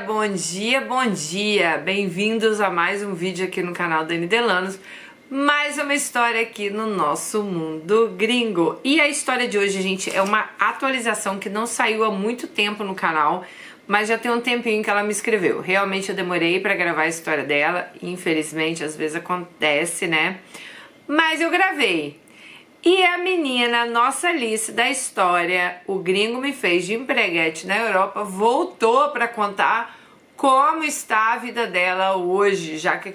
bom dia, bom dia! Bem-vindos a mais um vídeo aqui no canal Dani Delanos. Mais uma história aqui no nosso mundo gringo. E a história de hoje, gente, é uma atualização que não saiu há muito tempo no canal, mas já tem um tempinho que ela me escreveu. Realmente eu demorei pra gravar a história dela, infelizmente às vezes acontece, né? Mas eu gravei. E a menina, nossa Alice da história, o gringo me fez de empreguete na Europa, voltou para contar como está a vida dela hoje, já que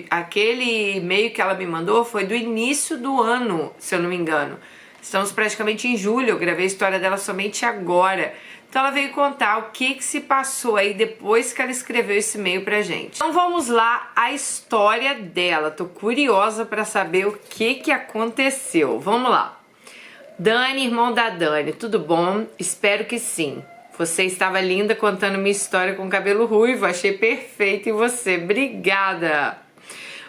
aquele e-mail que ela me mandou foi do início do ano, se eu não me engano. Estamos praticamente em julho, eu gravei a história dela somente agora. Então ela veio contar o que se passou aí depois que ela escreveu esse e-mail pra gente. Então vamos lá, a história dela. Tô curiosa pra saber o que aconteceu. Vamos lá. Dani, irmão da Dani, tudo bom? Espero que sim. Você estava linda contando minha história com cabelo ruivo. Achei perfeito em você. Obrigada.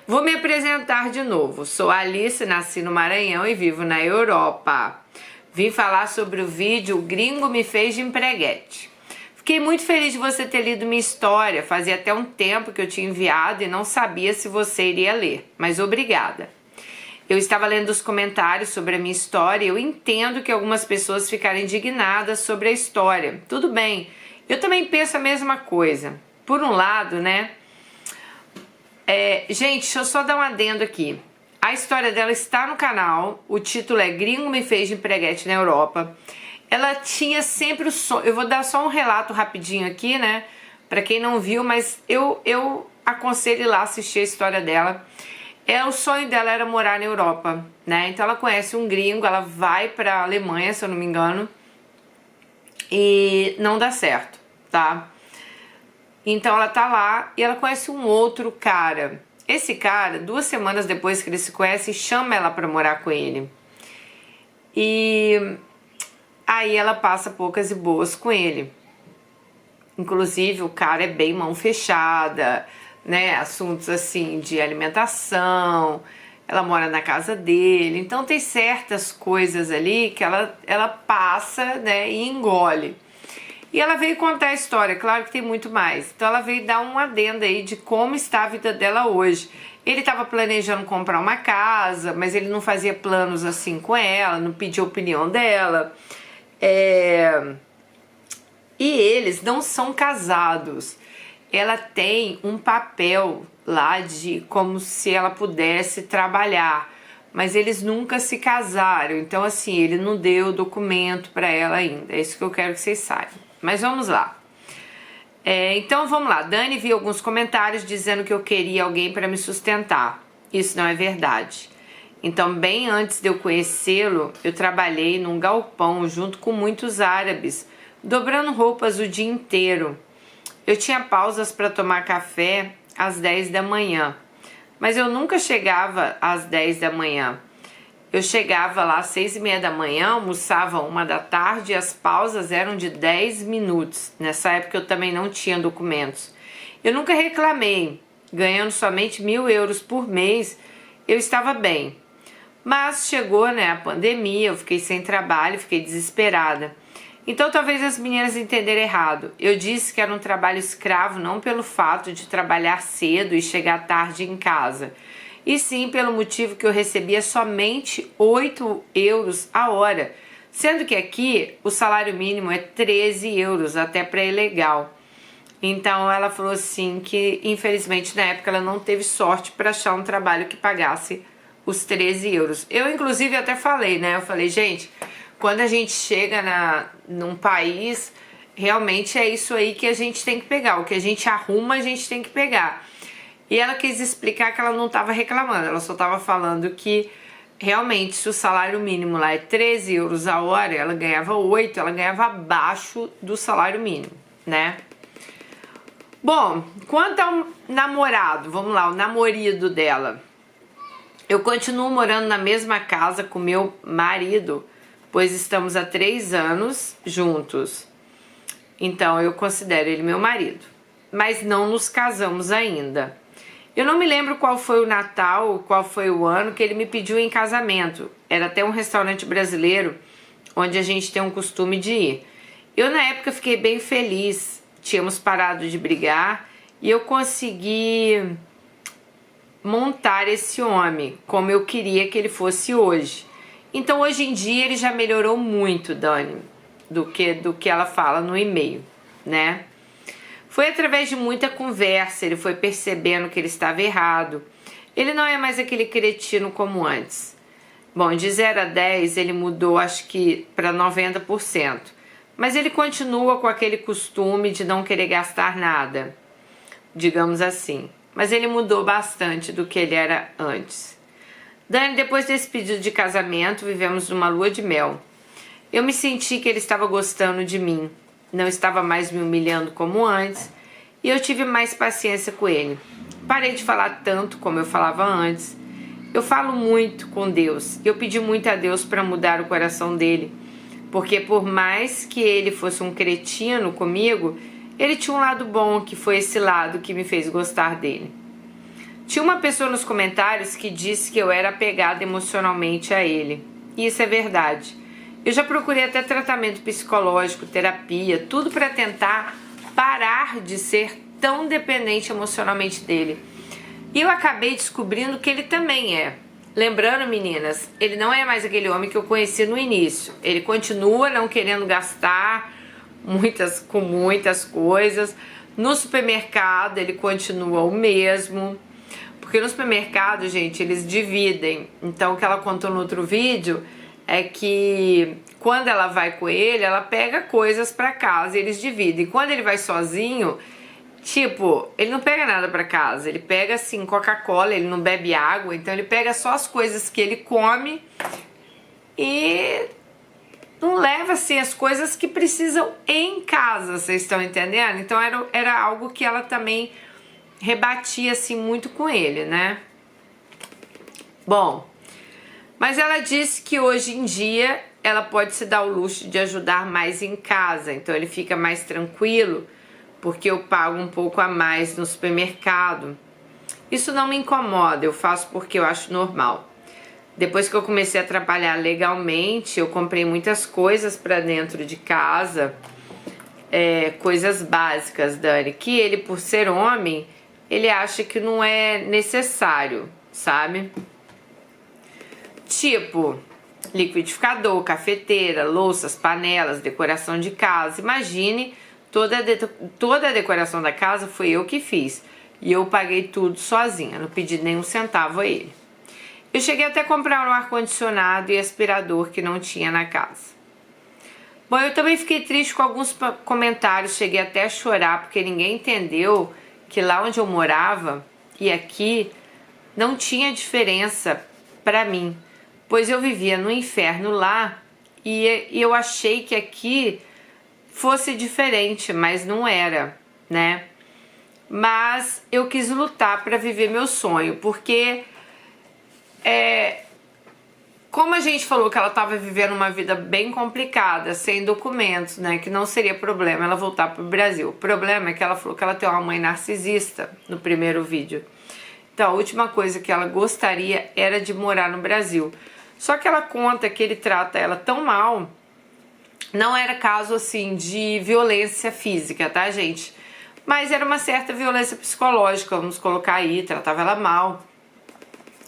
Vou me apresentar de novo. Sou Alice, nasci no Maranhão e vivo na Europa. Vim falar sobre o vídeo O Gringo Me Fez de Empreguete. Fiquei muito feliz de você ter lido minha história. Fazia até um tempo que eu tinha enviado e não sabia se você iria ler, mas obrigada. Eu estava lendo os comentários sobre a minha história e eu entendo que algumas pessoas ficaram indignadas sobre a história. Tudo bem, eu também penso a mesma coisa. Por um lado, né? Gente, deixa eu só dar um adendo aqui. A história dela está no canal, o título é Gringo Me Fez de Empreguete na Europa. Ela tinha sempre o sonho, eu vou dar só um relato rapidinho aqui, né, pra quem não viu, mas eu aconselho ir lá assistir a história dela. O sonho dela era morar na Europa, né, então ela conhece um gringo, ela vai pra Alemanha, se eu não me engano, e não dá certo, tá? Então ela tá lá e ela conhece um outro cara. Esse cara, 2 semanas depois que eles se conhecem, chama ela pra morar com ele. E aí ela passa poucas e boas com ele. Inclusive o cara é bem mão fechada, né? Assuntos assim de alimentação, ela mora na casa dele. Então tem certas coisas ali que ela passa, né, e engole. E ela veio contar a história, claro que tem muito mais. Então ela veio dar um adendo aí de como está a vida dela hoje. Ele estava planejando comprar uma casa, mas ele não fazia planos assim com ela, não pedia opinião dela. E eles não são casados. Ela tem um papel lá de como se ela pudesse trabalhar, mas eles nunca se casaram. Então assim, ele não deu documento para ela ainda. É isso que eu quero que vocês saibam. Mas vamos lá. Então vamos lá. Dani viu alguns comentários dizendo que eu queria alguém para me sustentar. Isso não é verdade. Então, bem antes de eu conhecê-lo, eu trabalhei num galpão junto com muitos árabes, dobrando roupas o dia inteiro. Eu tinha pausas para tomar café às 10 da manhã, mas eu nunca chegava às 10 da manhã. Eu chegava lá às 6:30 da manhã, almoçava 1 da tarde e as pausas eram de 10 minutos. Nessa época eu também não tinha documentos. Eu nunca reclamei, ganhando somente 1.000 euros por mês, eu estava bem. Mas chegou, né, a pandemia, eu fiquei sem trabalho, fiquei desesperada. Então talvez as meninas entenderam errado. Eu disse que era um trabalho escravo não pelo fato de trabalhar cedo e chegar tarde em casa, e sim pelo motivo que eu recebia somente 8 euros a hora, sendo que aqui o salário mínimo é 13 euros, até para ilegal. Então ela falou assim que infelizmente na época ela não teve sorte para achar um trabalho que pagasse os 13 euros. Eu inclusive até falei, né? Eu falei, gente, quando a gente chega num país, realmente é isso aí que a gente tem que pegar. O que a gente arruma, a gente tem que pegar. E ela quis explicar que ela não estava reclamando, ela só estava falando que realmente se o salário mínimo lá é 13 euros a hora, ela ganhava 8, ela ganhava abaixo do salário mínimo, né? Bom, quanto ao namorado, vamos lá, o namorado dela. Eu continuo morando na mesma casa com meu marido, pois estamos há 3 anos juntos. Então eu considero ele meu marido, mas não nos casamos ainda. Eu não me lembro qual foi o Natal, qual foi o ano que ele me pediu em casamento. Era até um restaurante brasileiro, onde a gente tem um costume de ir. Eu na época fiquei bem feliz, tínhamos parado de brigar e eu consegui montar esse homem como eu queria que ele fosse hoje. Então hoje em dia ele já melhorou muito, Dani, do que ela fala no e-mail, né? Foi através de muita conversa, ele foi percebendo que ele estava errado. Ele não é mais aquele cretino como antes. Bom, de 0 a 10 ele mudou acho que para 90%. Mas ele continua com aquele costume de não querer gastar nada, digamos assim. Mas ele mudou bastante do que ele era antes. Dani, depois desse pedido de casamento, vivemos numa lua de mel. Eu me senti que ele estava gostando de mim, não estava mais me humilhando como antes, e eu tive mais paciência com ele. Parei de falar tanto como eu falava antes. Eu falo muito com Deus, eu pedi muito a Deus para mudar o coração dele, porque por mais que ele fosse um cretino comigo, ele tinha um lado bom, que foi esse lado que me fez gostar dele. Tinha uma pessoa nos comentários que disse que eu era apegada emocionalmente a ele. E isso é verdade. Eu já procurei até tratamento psicológico, terapia, tudo para tentar parar de ser tão dependente emocionalmente dele. E eu acabei descobrindo que ele também é. Lembrando, meninas, ele não é mais aquele homem que eu conheci no início. Ele continua não querendo gastar com muitas coisas. No supermercado ele continua o mesmo. Porque no supermercado, gente, eles dividem. Então o que ela contou no outro vídeo é que quando ela vai com ele, ela pega coisas pra casa e eles dividem. Quando ele vai sozinho, tipo, ele não pega nada pra casa. Ele pega assim Coca-Cola, ele não bebe água, então ele pega só as coisas que ele come e não leva assim as coisas que precisam em casa, vocês estão entendendo? Então era algo que ela também rebatia assim muito com ele, né? Bom, mas ela disse que hoje em dia ela pode se dar o luxo de ajudar mais em casa, então ele fica mais tranquilo porque eu pago um pouco a mais no supermercado. Isso não me incomoda, eu faço porque eu acho normal. Depois que eu comecei a trabalhar legalmente, eu comprei muitas coisas para dentro de casa, coisas básicas, Dani, que ele, por ser homem, ele acha que não é necessário, sabe? Tipo, liquidificador, cafeteira, louças, panelas, decoração de casa. Imagine, toda a decoração da casa foi eu que fiz. E eu paguei tudo sozinha, não pedi nem um centavo a ele. Eu cheguei até a comprar um ar-condicionado e aspirador que não tinha na casa. Bom, eu também fiquei triste com alguns comentários, cheguei até a chorar, porque ninguém entendeu que lá onde eu morava e aqui não tinha diferença para mim, pois eu vivia no inferno lá e eu achei que aqui fosse diferente, mas não era, né? Mas eu quis lutar para viver meu sonho, porque como a gente falou que ela estava vivendo uma vida bem complicada, sem documentos, né, que não seria problema ela voltar para o Brasil. O problema é que ela falou que ela tem uma mãe narcisista no primeiro vídeo. Então a última coisa que ela gostaria era de morar no Brasil. Só que ela conta que ele trata ela tão mal, não era caso assim de violência física, tá, gente? Mas era uma certa violência psicológica, vamos colocar aí, tratava ela mal.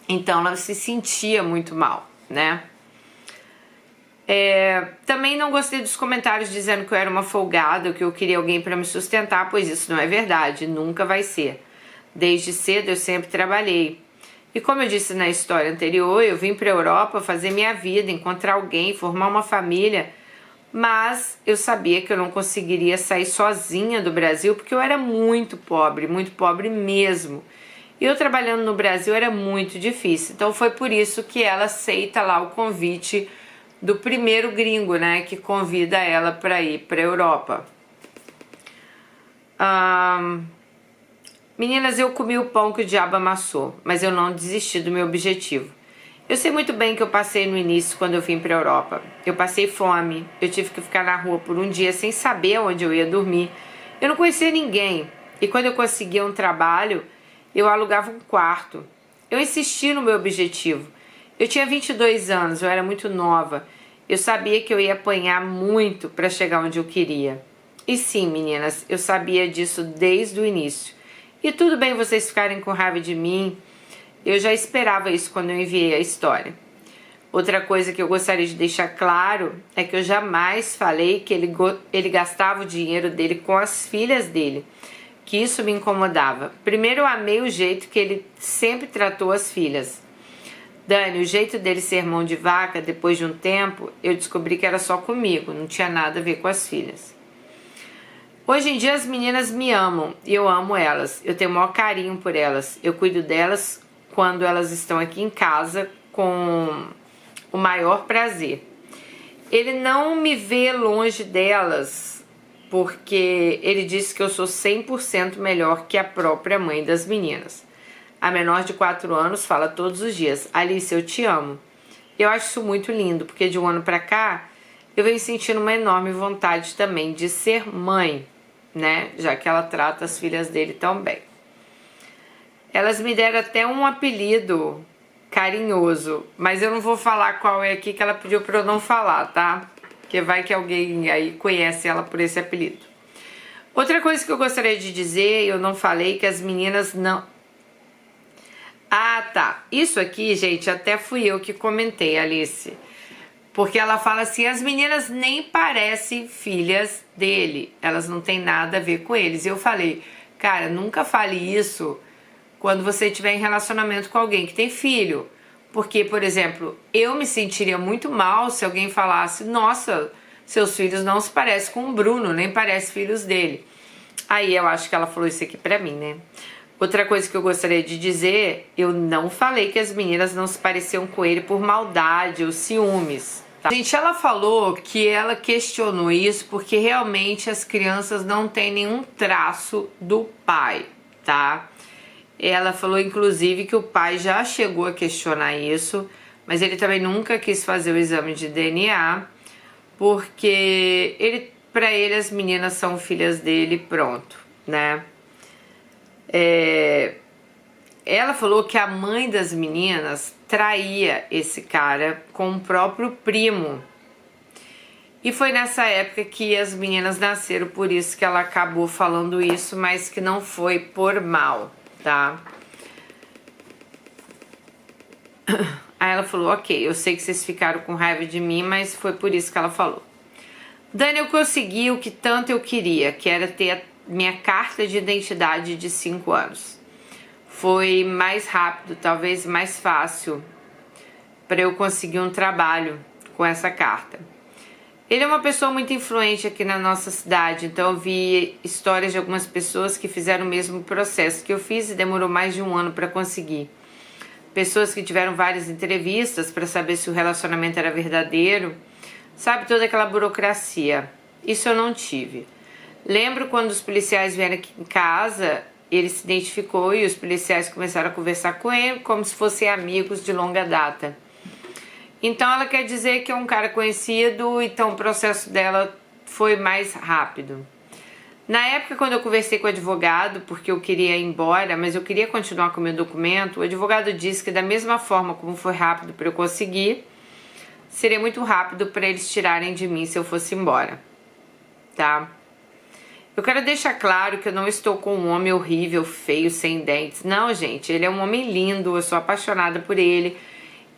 Então ela se sentia muito mal, né? Também não gostei dos comentários dizendo que eu era uma folgada, que eu queria alguém para me sustentar, pois isso não é verdade, nunca vai ser. Desde cedo eu sempre trabalhei. E como eu disse na história anterior, eu vim para a Europa fazer minha vida, encontrar alguém, formar uma família, mas eu sabia que eu não conseguiria sair sozinha do Brasil porque eu era muito pobre mesmo. E eu trabalhando no Brasil era muito difícil. Então foi por isso que ela aceita lá o convite do primeiro gringo, né? Que convida ela para ir para a Europa. Meninas, eu comi o pão que o diabo amassou, mas eu não desisti do meu objetivo. Eu sei muito bem que eu passei no início quando eu vim para a Europa. Eu passei fome, eu tive que ficar na rua por um dia sem saber onde eu ia dormir. Eu não conhecia ninguém. E quando eu conseguia um trabalho, eu alugava um quarto. Eu insisti no meu objetivo. Eu tinha 22 anos, eu era muito nova. Eu sabia que eu ia apanhar muito para chegar onde eu queria. E sim, meninas, eu sabia disso desde o início. E tudo bem vocês ficarem com raiva de mim, eu já esperava isso quando eu enviei a história. Outra coisa que eu gostaria de deixar claro é que eu jamais falei que ele gastava o dinheiro dele com as filhas dele, que isso me incomodava. Primeiro, eu amei o jeito que ele sempre tratou as filhas. Dani, o jeito dele ser mão de vaca, depois de um tempo, eu descobri que era só comigo, não tinha nada a ver com as filhas. Hoje em dia as meninas me amam e eu amo elas, eu tenho o maior carinho por elas, eu cuido delas quando elas estão aqui em casa com o maior prazer. Ele não me vê longe delas porque ele disse que eu sou 100% melhor que a própria mãe das meninas. A menor de 4 anos fala todos os dias: Alice, eu te amo. Eu acho isso muito lindo, porque de um ano pra cá eu venho sentindo uma enorme vontade também de ser mãe, né? Já que ela trata as filhas dele tão bem. Elas me deram até um apelido carinhoso, mas eu não vou falar qual é aqui, que ela pediu pra eu não falar, tá? Porque vai que alguém aí conhece ela por esse apelido. Outra coisa que eu gostaria de dizer, eu não falei, que as meninas não... Ah, tá. Isso aqui, gente, até fui eu que comentei, Alice. Porque ela fala assim, as meninas nem parecem filhas dele. Elas não têm nada a ver com eles. E eu falei, cara, nunca fale isso quando você estiver em relacionamento com alguém que tem filho. Porque, por exemplo, eu me sentiria muito mal se alguém falasse, nossa, seus filhos não se parecem com o Bruno, nem parecem filhos dele. Aí eu acho que ela falou isso aqui pra mim, né? Outra coisa que eu gostaria de dizer, eu não falei que as meninas não se pareciam com ele por maldade ou ciúmes. Tá? Gente, ela falou que ela questionou isso porque realmente as crianças não têm nenhum traço do pai, tá? Ela falou inclusive que o pai já chegou a questionar isso, mas ele também nunca quis fazer o exame de DNA, porque para ele as meninas são filhas dele, pronto, né? Ela falou que a mãe das meninas traía esse cara com o próprio primo. E foi nessa época que as meninas nasceram, por isso que ela acabou falando isso, mas que não foi por mal, tá? Aí ela falou, ok, eu sei que vocês ficaram com raiva de mim, mas foi por isso que ela falou. Dani, eu consegui o que tanto eu queria, que era ter a minha carta de identidade de 5 anos. Foi mais rápido, talvez mais fácil para eu conseguir um trabalho com essa carta. Ele é uma pessoa muito influente aqui na nossa cidade, então eu vi histórias de algumas pessoas que fizeram o mesmo processo que eu fiz e demorou mais de 1 ano para conseguir. Pessoas que tiveram várias entrevistas para saber se o relacionamento era verdadeiro, sabe, toda aquela burocracia. Isso eu não tive. Lembro quando os policiais vieram aqui em casa, ele se identificou e os policiais começaram a conversar com ele como se fossem amigos de longa data. Então ela quer dizer que é um cara conhecido, então o processo dela foi mais rápido. Na época, quando eu conversei com o advogado, porque eu queria ir embora, mas eu queria continuar com o meu documento, o advogado disse que da mesma forma como foi rápido para eu conseguir, seria muito rápido para eles tirarem de mim se eu fosse embora, tá? Eu quero deixar claro que eu não estou com um homem horrível, feio, sem dentes. Não, gente, ele é um homem lindo, eu sou apaixonada por ele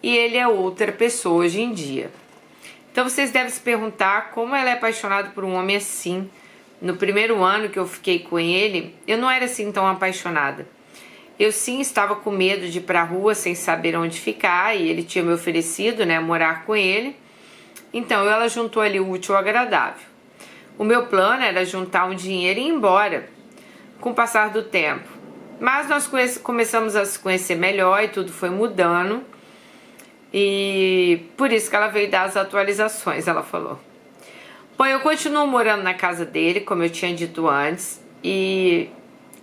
e ele é outra pessoa hoje em dia. Então vocês devem se perguntar como ela é apaixonada por um homem assim. No primeiro ano que eu fiquei com ele, eu não era assim tão apaixonada. Eu sim estava com medo de ir pra rua sem saber onde ficar e ele tinha me oferecido, né, morar com ele. Então ela juntou ali o útil ao agradável. O meu plano era juntar um dinheiro e ir embora com o passar do tempo. Mas nós começamos a se conhecer melhor e tudo foi mudando. E por isso que ela veio dar as atualizações, ela falou. Bom, eu continuo morando na casa dele, como eu tinha dito antes, e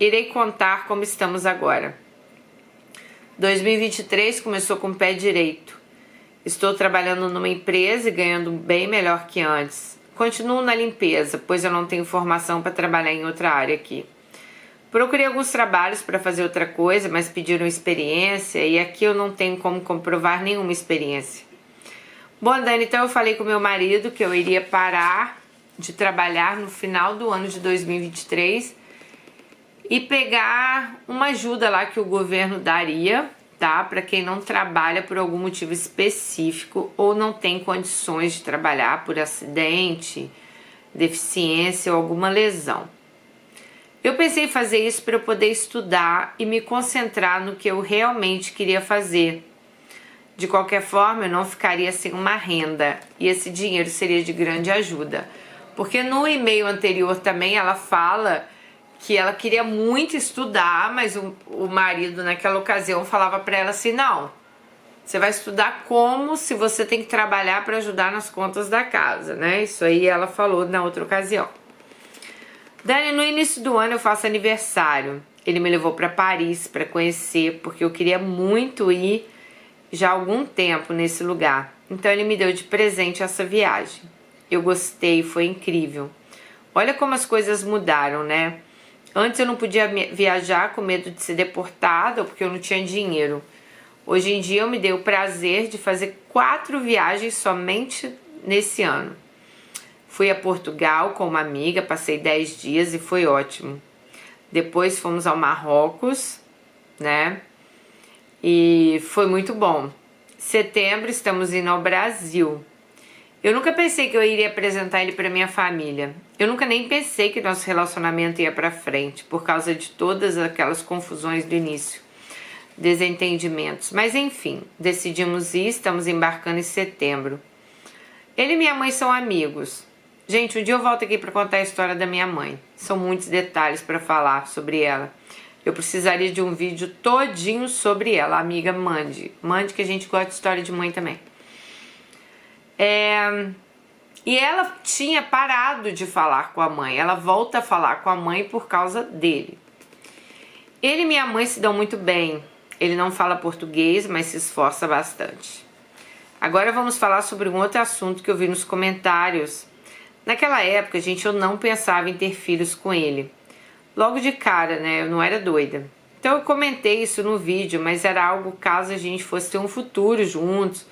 irei contar como estamos agora. 2023 começou com o pé direito. Estou trabalhando numa empresa e ganhando bem melhor que antes. Continuo na limpeza, pois eu não tenho formação para trabalhar em outra área aqui. Procurei alguns trabalhos para fazer outra coisa, mas pediram experiência e aqui eu não tenho como comprovar nenhuma experiência. Bom, Dani, então eu falei com meu marido que eu iria parar de trabalhar no final do ano de 2023 e pegar uma ajuda lá que o governo daria, tá? Para quem não trabalha por algum motivo específico ou não tem condições de trabalhar por acidente, deficiência ou alguma lesão. Eu pensei em fazer isso para eu poder estudar e me concentrar no que eu realmente queria fazer. De qualquer forma, eu não ficaria sem uma renda e esse dinheiro seria de grande ajuda. Porque no e-mail anterior também ela fala que ela queria muito estudar, mas o marido naquela ocasião falava para ela assim, não, você vai estudar como se você tem que trabalhar para ajudar nas contas da casa, né? Isso aí ela falou na outra ocasião. Dani, no início do ano eu faço aniversário. Ele me levou para Paris para conhecer, porque eu queria muito ir já há algum tempo nesse lugar. Então ele me deu de presente essa viagem. Eu gostei, foi incrível. Olha como as coisas mudaram, né? Antes eu não podia viajar com medo de ser deportada ou porque eu não tinha dinheiro. Hoje em dia eu me dei o prazer de fazer 4 viagens somente nesse ano. Fui a Portugal com uma amiga, passei 10 dias e foi ótimo. Depois fomos ao Marrocos, né? E foi muito bom. Setembro estamos indo ao Brasil. Eu nunca pensei que eu iria apresentar ele para minha família. Eu nunca nem pensei que nosso relacionamento ia para frente por causa de todas aquelas confusões do início, desentendimentos. Mas enfim, decidimos ir, estamos embarcando em setembro. Ele e minha mãe são amigos. Gente, um dia eu volto aqui para contar a história da minha mãe. São muitos detalhes para falar sobre ela. Eu precisaria de um vídeo todinho sobre ela. Amiga, mande. Mande que a gente gosta de história de mãe também. E ela tinha parado de falar com a mãe. Ela volta a falar com a mãe por causa dele. Ele e minha mãe se dão muito bem. Ele não fala português, mas se esforça bastante. Agora vamos falar sobre um outro assunto que eu vi nos comentários. Naquela época, gente, eu não pensava em ter filhos com ele. Logo de cara, né? Eu não era doida. Então eu comentei isso no vídeo, mas era algo caso a gente fosse ter um futuro juntos,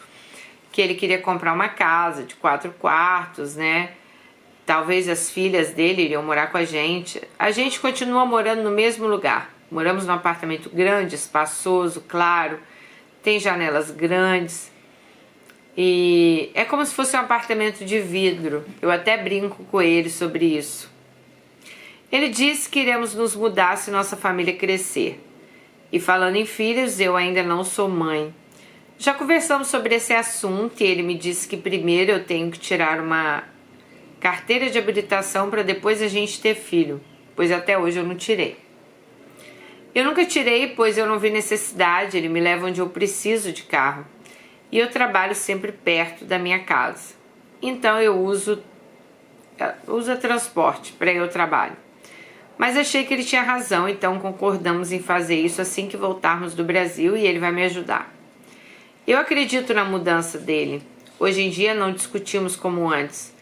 que ele queria comprar uma casa de 4 quartos, né? Talvez as filhas dele iriam morar com a gente. A gente continua morando no mesmo lugar. Moramos num apartamento grande, espaçoso, claro, tem janelas grandes. E é como se fosse um apartamento de vidro. Eu até brinco com ele sobre isso. Ele disse que iremos nos mudar se nossa família crescer. E falando em filhos, eu ainda não sou mãe. Já conversamos sobre esse assunto e ele me disse que primeiro eu tenho que tirar uma carteira de habilitação para depois a gente ter filho, pois até hoje eu não tirei. Eu nunca tirei, pois eu não vi necessidade, ele me leva onde eu preciso de carro. E eu trabalho sempre perto da minha casa. Então eu uso transporte para ir ao trabalho. Mas achei que ele tinha razão, então concordamos em fazer isso assim que voltarmos do Brasil e ele vai me ajudar. Eu acredito na mudança dele. Hoje em dia não discutimos como antes.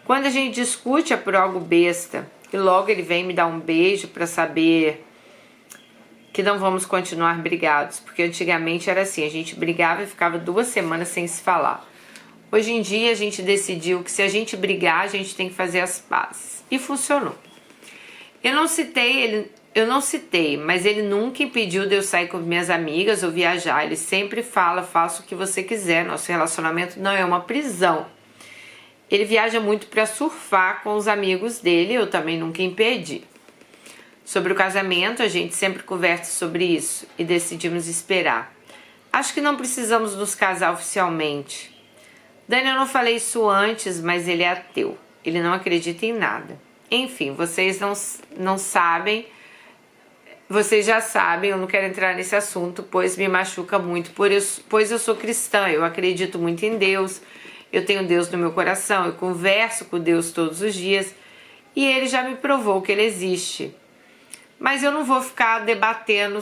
Quando a gente discute é por algo besta e logo ele vem me dar um beijo para saber que não vamos continuar brigados, porque antigamente era assim, a gente brigava e ficava 2 semanas sem se falar. Hoje em dia a gente decidiu que se a gente brigar, a gente tem que fazer as pazes. E funcionou. Eu não citei, mas ele nunca impediu de eu sair com minhas amigas ou viajar. Ele sempre fala, faça o que você quiser. Nosso relacionamento não é uma prisão. Ele viaja muito para surfar com os amigos dele, eu também nunca impedi. Sobre o casamento, a gente sempre conversa sobre isso e decidimos esperar. Acho que não precisamos nos casar oficialmente. Dani, eu não falei isso antes, mas ele é ateu. Ele não acredita em nada. Enfim, vocês não sabem, vocês já sabem, eu não quero entrar nesse assunto, pois me machuca muito, pois eu sou cristã, eu acredito muito em Deus, eu tenho Deus no meu coração, eu converso com Deus todos os dias e ele já me provou que ele existe. Mas eu não vou ficar debatendo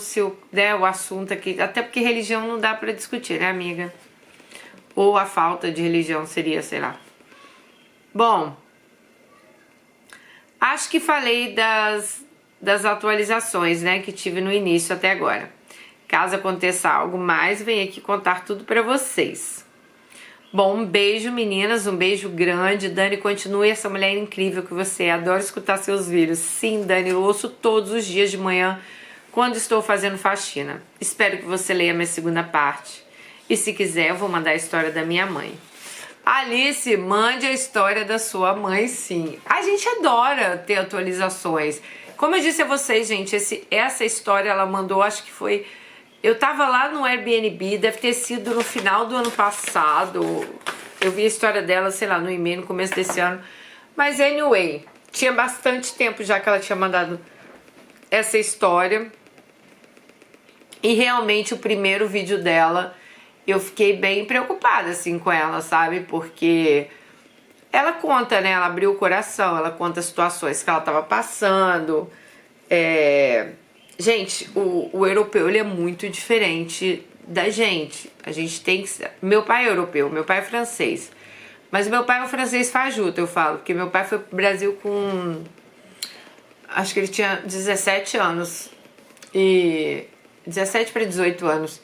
o assunto aqui, até porque religião não dá para discutir, né, amiga? Ou a falta de religião seria, sei lá. Bom, acho que falei das atualizações, né, que tive no início até agora. Caso aconteça algo mais, venho aqui contar tudo para vocês. Bom, um beijo, meninas, um beijo grande. Dani, continue essa mulher incrível que você é. Adoro escutar seus vídeos. Sim, Dani, eu ouço todos os dias de manhã quando estou fazendo faxina. Espero que você leia minha segunda parte. E se quiser, eu vou mandar a história da minha mãe. Alice, mande a história da sua mãe, sim. A gente adora ter atualizações. Como eu disse a vocês, gente, essa história ela mandou, acho que foi... Eu tava lá no Airbnb, deve ter sido no final do ano passado. Eu vi a história dela, sei lá, no e-mail no começo desse ano. Mas anyway, tinha bastante tempo já que ela tinha mandado essa história. E realmente o primeiro vídeo dela, eu fiquei bem preocupada assim com ela, sabe? Porque ela conta, né? Ela abriu o coração, ela conta as situações que ela tava passando. Gente, o europeu ele é muito diferente da gente. A gente tem que... Meu pai é europeu, meu pai é francês. Mas meu pai é um francês fajuto, eu falo. Porque meu pai foi pro Brasil com... Acho que ele tinha 17 anos. 17 para 18 anos.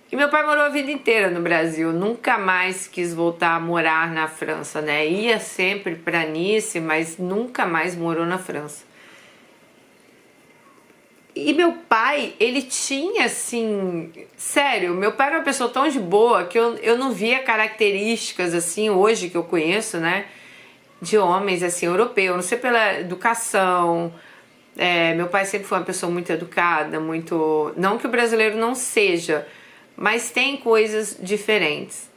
E meu pai morou a vida inteira no Brasil. Nunca mais quis voltar a morar na França, né? Ia sempre pra Nice, mas nunca mais morou na França. E meu pai, ele tinha assim... Sério, meu pai era uma pessoa tão de boa que eu não via características assim, hoje que eu conheço, né? De homens assim, europeus. Não sei pela educação. Meu pai sempre foi uma pessoa muito educada, muito... Não que o brasileiro não seja, mas tem coisas diferentes.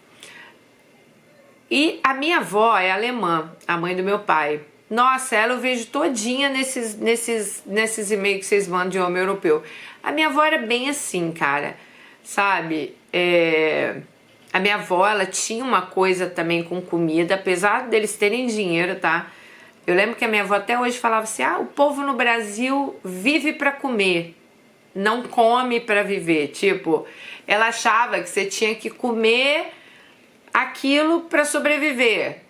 E a minha avó é alemã, a mãe do meu pai. Nossa, ela eu vejo todinha nesses e-mails que vocês mandam de homem europeu. A minha avó era bem assim, cara, sabe? A minha avó, ela tinha uma coisa também com comida, apesar deles terem dinheiro, tá? Eu lembro que a minha avó até hoje falava assim, o povo no Brasil vive pra comer, não come pra viver. Tipo, ela achava que você tinha que comer aquilo pra sobreviver.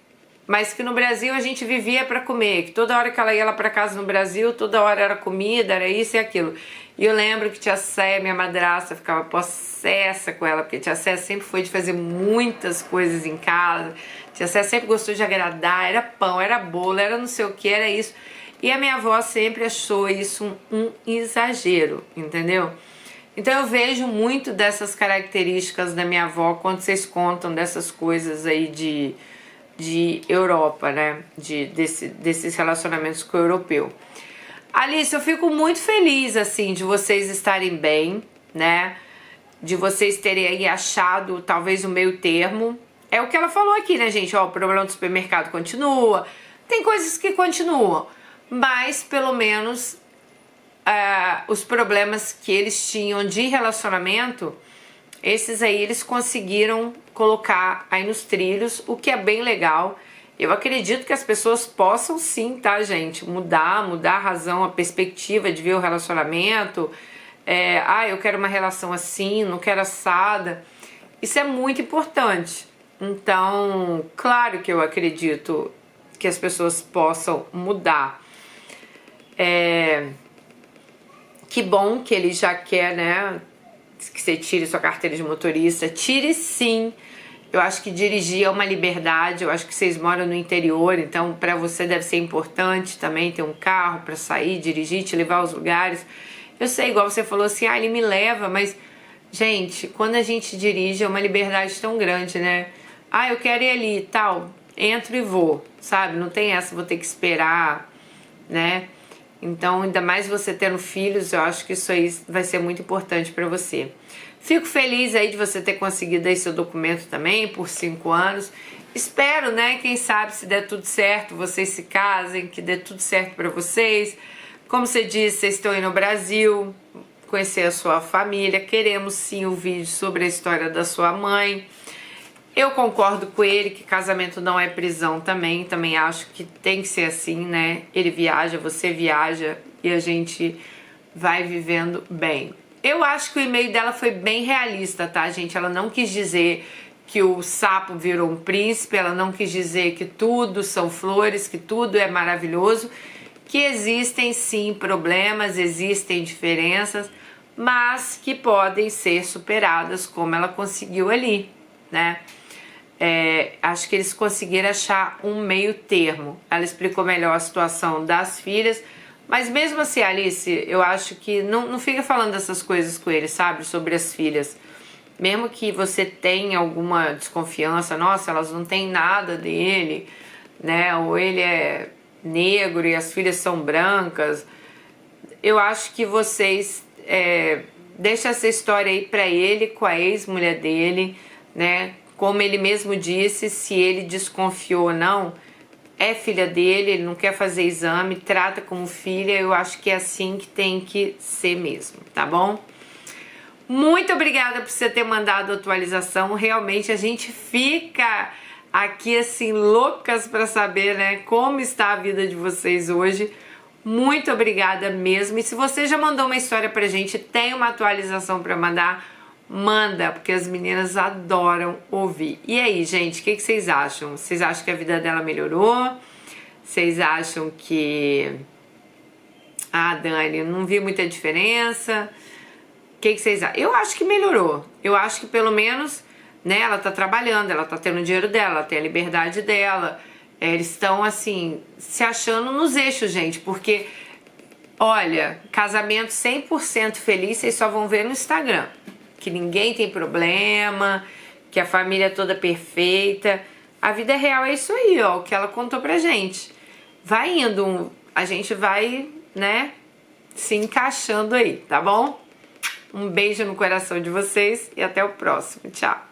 Mas que no Brasil a gente vivia pra comer, que toda hora que ela ia lá pra casa no Brasil, toda hora era comida, era isso e aquilo. E eu lembro que tia Sé, minha madrasta, ficava possessa com ela, porque tia Sé sempre foi de fazer muitas coisas em casa. Tia Sé sempre gostou de agradar, era pão, era bolo, era não sei o que, era isso. E a minha avó sempre achou isso um exagero, entendeu? Então eu vejo muito dessas características da minha avó quando vocês contam dessas coisas aí de Europa, né? Desses relacionamentos com o europeu. Alice, eu fico muito feliz, assim, de vocês estarem bem, né? De vocês terem aí achado, talvez, o meio termo. É o que ela falou aqui, né, gente? Ó, o problema do supermercado continua. Tem coisas que continuam. Mas, pelo menos, os problemas que eles tinham de relacionamento... Esses aí eles conseguiram colocar aí nos trilhos, o que é bem legal. Eu acredito que as pessoas possam sim, tá, gente? Mudar a razão, a perspectiva de ver o relacionamento. Eu quero uma relação assim, não quero assada. Isso é muito importante. Então, claro que eu acredito que as pessoas possam mudar. Que bom que ele já quer, né? Que você tire sua carteira de motorista. Tire sim. Eu acho que dirigir é uma liberdade. Eu acho que vocês moram no interior, então para você deve ser importante também ter um carro para sair, dirigir, te levar aos lugares. Eu sei, igual você falou assim, ele me leva, mas gente, quando a gente dirige é uma liberdade tão grande, né? Eu quero ir ali e tal, entro e vou, sabe? Não tem essa, vou ter que esperar, né? Então, ainda mais você tendo filhos, eu acho que isso aí vai ser muito importante para você. Fico feliz aí de você ter conseguido aí seu documento também por 5 anos. Espero, né, quem sabe se der tudo certo, vocês se casem, que dê tudo certo para vocês. Como você disse, vocês estão aí no Brasil, conhecer a sua família. Queremos sim o vídeo sobre a história da sua mãe. Eu concordo com ele que casamento não é prisão também acho que tem que ser assim, né? Ele viaja, você viaja e a gente vai vivendo bem. Eu acho que o e-mail dela foi bem realista, tá, gente? Ela não quis dizer que o sapo virou um príncipe, ela não quis dizer que tudo são flores, que tudo é maravilhoso, que existem sim problemas, existem diferenças, mas que podem ser superadas como ela conseguiu ali, né? acho que eles conseguiram achar um meio termo. Ela explicou melhor a situação das filhas, mas mesmo assim, Alice, eu acho que não fica falando dessas coisas com ele, sabe? Sobre as filhas. Mesmo que você tenha alguma desconfiança, nossa, elas não têm nada dele, né? Ou ele é negro e as filhas são brancas. Eu acho que vocês deixem essa história aí pra ele, com a ex-mulher dele, né? Como ele mesmo disse, se ele desconfiou ou não, é filha dele, ele não quer fazer exame, trata como filha, eu acho que é assim que tem que ser mesmo, tá bom? Muito obrigada por você ter mandado a atualização, realmente a gente fica aqui assim loucas para saber, né, como está a vida de vocês hoje. Muito obrigada mesmo, e se você já mandou uma história pra gente, tem uma atualização para mandar, manda, porque as meninas adoram ouvir. E aí, gente, o que vocês acham? Vocês acham que a vida dela melhorou? Vocês acham que... Ah, Dani, não vi muita diferença. O que vocês acham? Eu acho que melhorou. Eu acho que pelo menos, né, ela tá trabalhando, ela tá tendo o dinheiro dela, ela tem a liberdade dela. Eles estão, assim, se achando nos eixos, gente, porque, olha, casamento 100% feliz, vocês só vão ver no Instagram. Que ninguém tem problema, que a família é toda perfeita. A vida real é isso aí, ó, o que ela contou pra gente. Vai indo, a gente vai, né, se encaixando aí, tá bom? Um beijo no coração de vocês e até o próximo. Tchau!